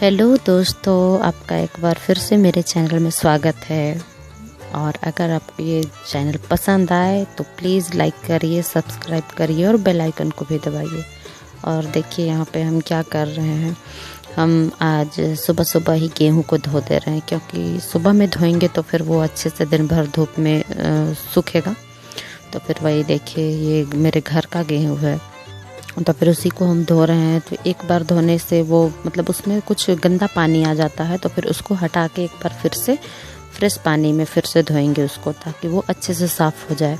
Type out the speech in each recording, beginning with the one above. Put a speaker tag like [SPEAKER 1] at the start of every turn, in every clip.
[SPEAKER 1] Hello दोस्तों, आपका एक बार फिर से मेरे चैनल में स्वागत है। और अगर आपको ये चैनल पसंद आए तो प्लीज़ लाइक करिए, सब्सक्राइब करिए और बेल आइकन को भी दबाइए। और देखिए यहाँ पे हम क्या कर रहे हैं। हम आज सुबह सुबह ही गेहूं को धो दे रहे हैं, क्योंकि सुबह में धोएंगे तो फिर वो अच्छे से दिन भर धूप में सूखेगा। तो फिर वही देखिए, ये मेरे घर का गेहूं है, तो फिर उसी को हम धो रहे हैं। तो एक बार धोने से वो मतलब उसमें कुछ गंदा पानी आ जाता है, तो फिर उसको हटा के एक बार फिर से फ्रेश पानी में फिर से धोएंगे उसको, ताकि वो अच्छे से साफ़ हो जाए।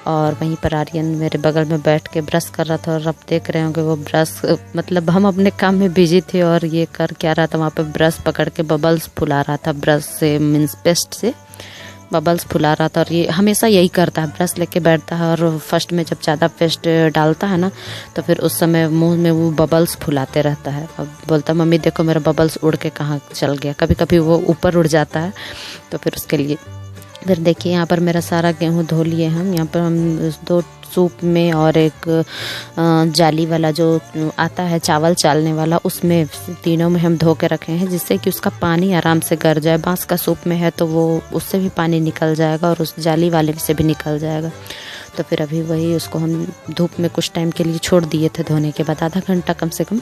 [SPEAKER 1] और वहीं पर आर्यन मेरे बगल में बैठ के ब्रश कर रहा था, और अब देख रहे होंगे वो ब्रश मतलब हम अपने काम में बिजी थे और ये कर क्या रहा था, वहाँ पे ब्रश पकड़ के बबल्स फुला रहा था। ब्रश से मीन्स पेस्ट से बबल्स फुला रहा था। और ये हमेशा यही करता है, ब्रश लेके बैठता है और फर्स्ट में जब ज़्यादा पेस्ट डालता है ना, तो फिर उस समय मुंह में वो बबल्स फुलाते रहता है। अब बोलता मम्मी देखो मेरा बबल्स उड़ के कहाँ चल गया। कभी कभी वो ऊपर उड़ जाता है, तो फिर उसके लिए फिर देखिए यहाँ पर मेरा सारा गेहूँ धो लिए हम। यहाँ पर हम 2 सूप में और एक जाली वाला जो आता है चावल चालने वाला, उसमें तीनों में हम धो के रखे हैं, जिससे कि उसका पानी आराम से गर जाए। बांस का सूप में है तो वो उससे भी पानी निकल जाएगा और उस जाली वाले से भी निकल जाएगा। तो फिर अभी वही उसको हम धूप में कुछ टाइम के लिए छोड़ दिए थे, धोने के बाद आधा घंटा कम से कम।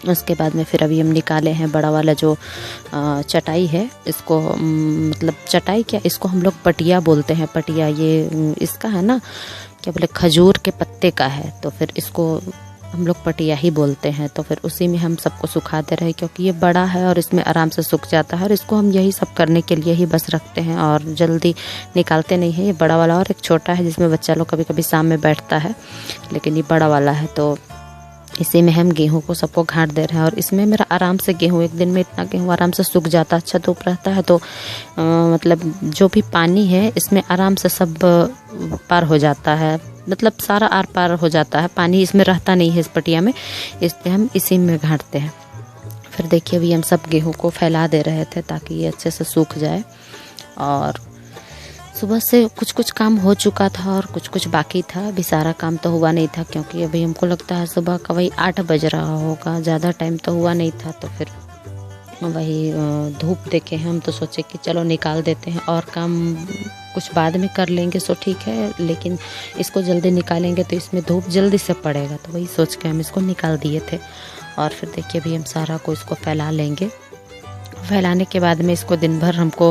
[SPEAKER 1] उसके बाद में फिर अभी हम निकाले हैं बड़ा वाला जो चटाई है। इसको मतलब चटाई क्या, इसको हम लोग पटिया बोलते हैं। पटिया ये इसका है ना, क्या बोले, खजूर के पत्ते का है, तो फिर इसको हम लोग पटिया ही बोलते हैं। तो फिर उसी में हम सबको सुखाते रहे, क्योंकि ये बड़ा है और इसमें आराम से सूख जाता है। और इसको हम यही सब करने के लिए ही बस रखते हैं और जल्दी निकालते नहीं हैं। ये बड़ा वाला, और एक छोटा है जिसमें बच्चा लोग कभी कभी शाम में बैठता है, लेकिन ये बड़ा वाला है। तो इसी में हम गेहूं को सबको घाट दे रहे हैं। और इसमें मेरा आराम से गेहूं, एक दिन में इतना गेहूं आराम से सूख जाता है। अच्छा धूप रहता है तो मतलब जो भी पानी है इसमें आराम से सब पार हो जाता है, मतलब सारा आर पार हो जाता है। पानी इसमें रहता नहीं है इस पटिया में, इसलिए हम इसी में घाटते हैं। फिर देखिए अभी हम सब गेहूं को फैला दे रहे थे ताकि ये अच्छे से सूख जाए। और सुबह से कुछ कुछ काम हो चुका था और कुछ कुछ बाकी था। अभी सारा काम तो हुआ नहीं था, क्योंकि अभी हमको लगता है सुबह का वही 8 बज रहा होगा, ज़्यादा टाइम तो हुआ नहीं था। तो फिर वही धूप देखे हम तो सोचे कि चलो निकाल देते हैं, और काम कुछ बाद में कर लेंगे सो ठीक है, लेकिन इसको जल्दी निकालेंगे तो इसमें धूप जल्दी से पड़ेगा। तो वही सोच के हम इसको निकाल दिए थे। और फिर देखिए अभी हम सारा को इसको फैला लेंगे। फैलाने के बाद में इसको दिन भर हमको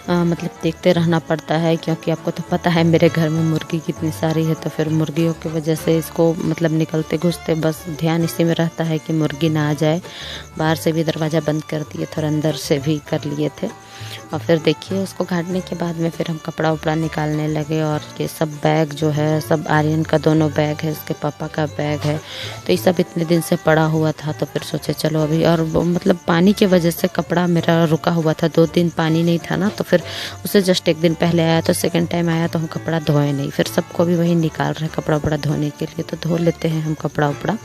[SPEAKER 1] मतलब देखते रहना पड़ता है, क्योंकि आपको तो पता है मेरे घर में मुर्गी कितनी सारी है। तो फिर मुर्गियों की वजह से इसको मतलब निकलते घुसते बस ध्यान इसी में रहता है कि मुर्गी ना आ जाए। बाहर से भी दरवाज़ा बंद कर दिए थे और अंदर से भी कर लिए थे। और फिर देखिए उसको घाटने के बाद में फिर हम कपड़ा उपड़ा निकालने लगे। और ये सब बैग जो है सब आर्यन का, दोनों बैग है, उसके पापा का बैग है। तो ये सब इतने दिन से पड़ा हुआ था, तो फिर सोचे चलो अभी। और मतलब पानी की वजह से कपड़ा मेरा रुका हुआ था, 2 दिन पानी नहीं था ना, तो फिर उसे जस्ट एक दिन पहले आया, तो सेकंड टाइम आया तो हम कपड़ा धोए नहीं। फिर सबको भी वही निकाल रहे कपड़ा उपड़ा धोने के लिए, तो धो लेते हैं हम कपड़ा उपड़ा।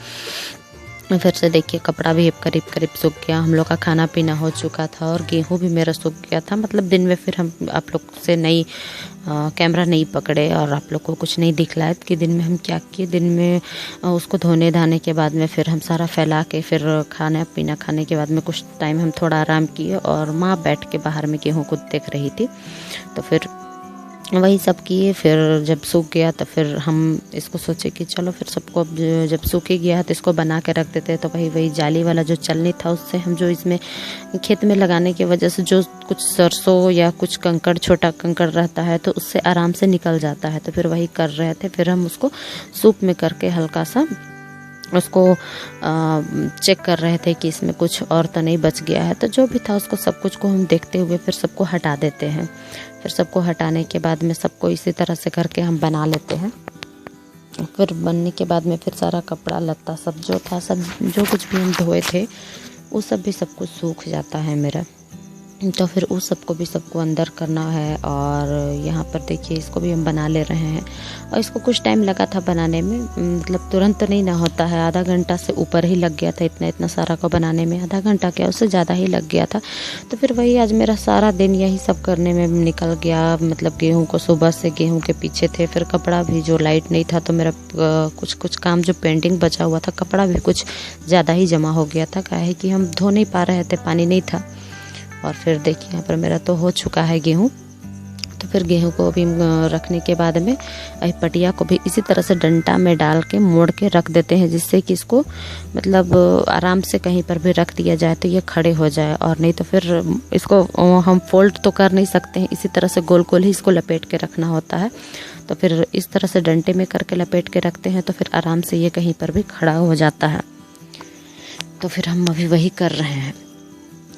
[SPEAKER 1] फिर से देखिए कपड़ा भी करीब करीब सूख गया। हम लोग का खाना पीना हो चुका था और गेहूं भी मेरा सूख गया था। मतलब दिन में फिर हम आप लोग से नहीं कैमरा नहीं पकड़े और आप लोग को कुछ नहीं दिखलाया कि दिन में हम क्या किए। दिन में उसको धोने धाने के बाद में फिर हम सारा फैला के फिर खाना पीना खाने के बाद में कुछ टाइम हम थोड़ा आराम किए, और माँ बैठ के बाहर में गेहूँ को देख रही थी। तो फिर वही सब किए। फिर जब सूख गया तो फिर हम इसको सोचे कि चलो फिर सबको जब सूख ही गया तो इसको बना के रख देते। तो वही जाली वाला जो चलनी था उससे हम जो इसमें खेत में लगाने की वजह से जो कुछ सरसों या कुछ कंकड़, छोटा कंकड़ रहता है, तो उससे आराम से निकल जाता है। तो फिर वही कर रहे थे। फिर हम उसको सूप में करके हल्का सा उसको चेक कर रहे थे कि इसमें कुछ और तो नहीं बच गया है। तो जो भी था उसको सब कुछ को हम देखते हुए फिर सबको हटा देते हैं। फिर सबको हटाने के बाद में सबको इसी तरह से करके हम बना लेते हैं। फिर बनने के बाद में फिर सारा कपड़ा लत्ता सब जो था, सब जो कुछ भी हम धोए थे वो सब भी सब कुछ सूख जाता है मेरा। तो फिर उस सबको भी सबको अंदर करना है। और यहाँ पर देखिए इसको भी हम बना ले रहे हैं। और इसको कुछ टाइम लगा था बनाने में, मतलब तुरंत नहीं ना होता है, आधा घंटा से ऊपर ही लग गया था। इतना सारा को बनाने में आधा घंटा क्या, उससे ज़्यादा ही लग गया था। तो फिर वही आज मेरा सारा दिन यही सब करने में निकल गया। मतलब गेहूँ को सुबह से गेहूँ के पीछे थे, फिर कपड़ा भी, जो लाइट नहीं था तो मेरा कुछ काम जो पेंडिंग बचा हुआ था, कपड़ा भी कुछ ज़्यादा ही जमा हो गया था। क्या है कि हम धो नहीं पा रहे थे, पानी नहीं था। और फिर देखिए यहाँ पर मेरा तो हो चुका है गेहूँ। तो फिर गेहूँ को भी रखने के बाद में पटिया को भी इसी तरह से डंडा में डाल के मोड़ के रख देते हैं, जिससे कि इसको मतलब आराम से कहीं पर भी रख दिया जाए तो ये खड़े हो जाए। और नहीं तो फिर इसको हम फोल्ड तो कर नहीं सकते हैं, इसी तरह से गोल गोल ही इसको लपेट के रखना होता है। तो फिर इस तरह से डंडे में करके लपेट के रखते हैं तो फिर आराम से ये कहीं पर भी खड़ा हो जाता है। तो फिर हम अभी वही कर रहे हैं।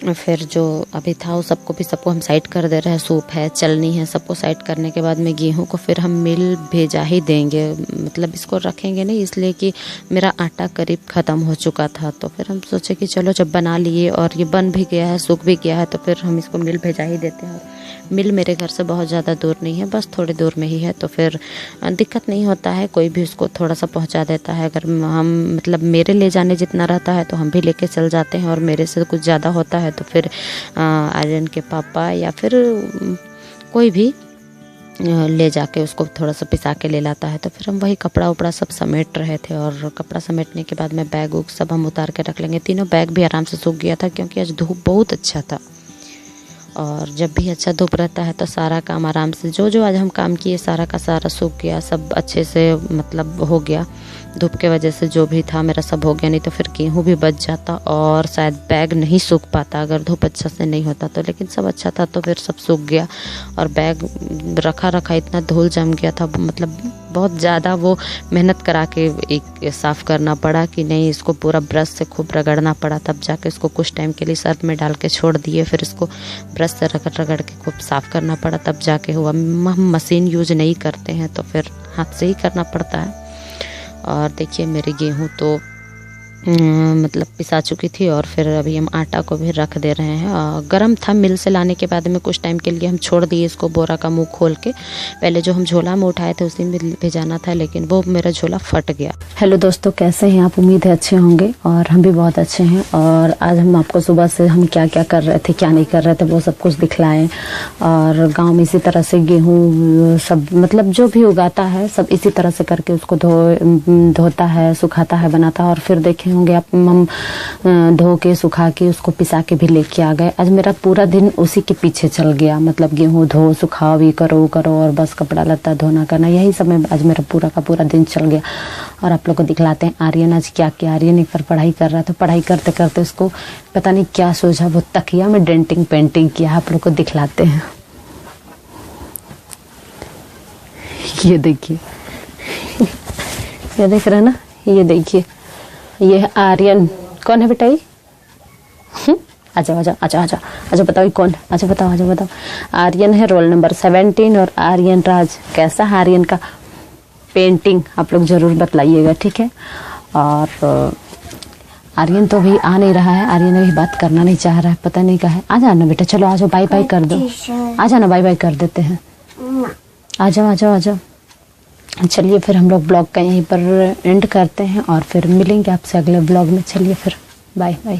[SPEAKER 1] फिर जो अभी था वो सबको हम साइड कर दे रहे हैं। सूप है, चलनी है, सबको साइड करने के बाद में गेहूं को फिर हम मिल भेजा ही देंगे। मतलब इसको रखेंगे नहीं, इसलिए कि मेरा आटा करीब ख़त्म हो चुका था। तो फिर हम सोचे कि चलो जब बना लिए और ये बन भी गया है, सूख भी गया है, तो फिर हम इसको मिल भेजा ही देते हैं। मिल मेरे घर से बहुत ज़्यादा दूर नहीं है, बस थोड़ी दूर में ही है। तो फिर दिक्कत नहीं होता है, कोई भी उसको थोड़ा सा पहुंचा देता है। अगर हम मतलब मेरे ले जाने जितना रहता है तो हम भी लेके चल जाते हैं, और मेरे से कुछ ज़्यादा होता है तो फिर आर्यन के पापा या फिर कोई भी ले जाके उसको थोड़ा सा पिसा के ले लाता है। तो फिर हम वही कपड़ा उपड़ा सब समेट रहे थे। और कपड़ा समेटने के बाद में बैग उग सब हम उतार के रख लेंगे। तीनों बैग भी आराम से सूख गया था, क्योंकि आज धूप बहुत अच्छा था। और जब भी अच्छा धूप रहता है तो सारा काम आराम से, जो आज हम काम किए सारा का सारा सूख गया, सब अच्छे से मतलब हो गया। धूप के वजह से जो भी था मेरा सब हो गया, नहीं तो फिर गेहूँ भी बच जाता और शायद बैग नहीं सूख पाता अगर धूप अच्छा से नहीं होता तो। लेकिन सब अच्छा था तो फिर सब सूख गया। और बैग रखा इतना धूल जम गया था, मतलब बहुत ज़्यादा वो मेहनत करा के एक साफ़ करना पड़ा कि नहीं, इसको पूरा ब्रश से खूब रगड़ना पड़ा, तब जाके इसको कुछ टाइम के लिए सर्फ में डाल के छोड़ दिए। फिर इसको ब्रश से रगड़ के खूब साफ़ करना पड़ा, तब जाके हुआ। हम मशीन यूज नहीं करते हैं तो फिर हाथ से ही करना पड़ता है। और देखिए मेरे गेहूँ तो मतलब पिसा चुकी थी। और फिर अभी हम आटा को भी रख दे रहे हैं। गरम था, मिल से लाने के बाद में कुछ टाइम के लिए हम छोड़ दिए इसको बोरा का मुंह खोल के। पहले जो हम झोला में उठाए थे उसी में भेजाना था, लेकिन वो मेरा झोला फट गया। हेलो दोस्तों, कैसे हैं आप? उम्मीद है अच्छे होंगे, और हम भी बहुत अच्छे हैं। और आज हम आपको सुबह से हम क्या क्या कर रहे थे, क्या नहीं कर रहे थे, वो सब कुछ दिखलाएं। और गाँव में इसी तरह से गेहूँ सब मतलब जो भी उगाता है सब इसी तरह से करके उसको धोता है, सुखाता है, बनाता है। और फिर देखें होंगे आप, हम धो के सुखा के उसको पिसा के भी लेके आ गए। आज मेरा पूरा दिन उसी के पीछे चल गया, मतलब गेहूं धो सुखाओ, ये करो और बस कपड़ा लत्ता धोना करना, यही सब में आज मेरा पूरा का पूरा दिन चल गया। और आप लोग को दिखलाते हैं आर्यन आज क्या किया। आर्यन एक बार पढ़ाई कर रहा था, पढ़ाई करते करते उसको पता नहीं क्या सोचा, वो तकिया में डेंटिंग पेंटिंग किया। आप लोग को दिखलाते हैं, ये देखिए, ये देख रहे हैं ना, ये देखिए, ये है आर्यन। कौन है बेटा ये? आजा आजा आजा आजा आजा, बताओ ये कौन? अच्छा बताओ, आजा बताओ। आर्यन है, रोल नंबर 17 और आर्यन राज। कैसा है आर्यन का पेंटिंग आप लोग जरूर बतलाइएगा, ठीक है। और आर्यन तो अभी आ नहीं रहा है, आर्यन अभी बात करना नहीं चाह रहा है, पता नहीं कहा है। आ जाओ ना बेटा, चलो आ जाओ, बाय बाय कर दो, आ जाओ ना, बाय बाय कर देते हैं। आ जाओ आ जाओ आ जाओ। चलिए फिर हम लोग ब्लॉग का यहीं पर एंड करते हैं और फिर मिलेंगे आपसे अगले ब्लॉग में। चलिए फिर बाय बाय।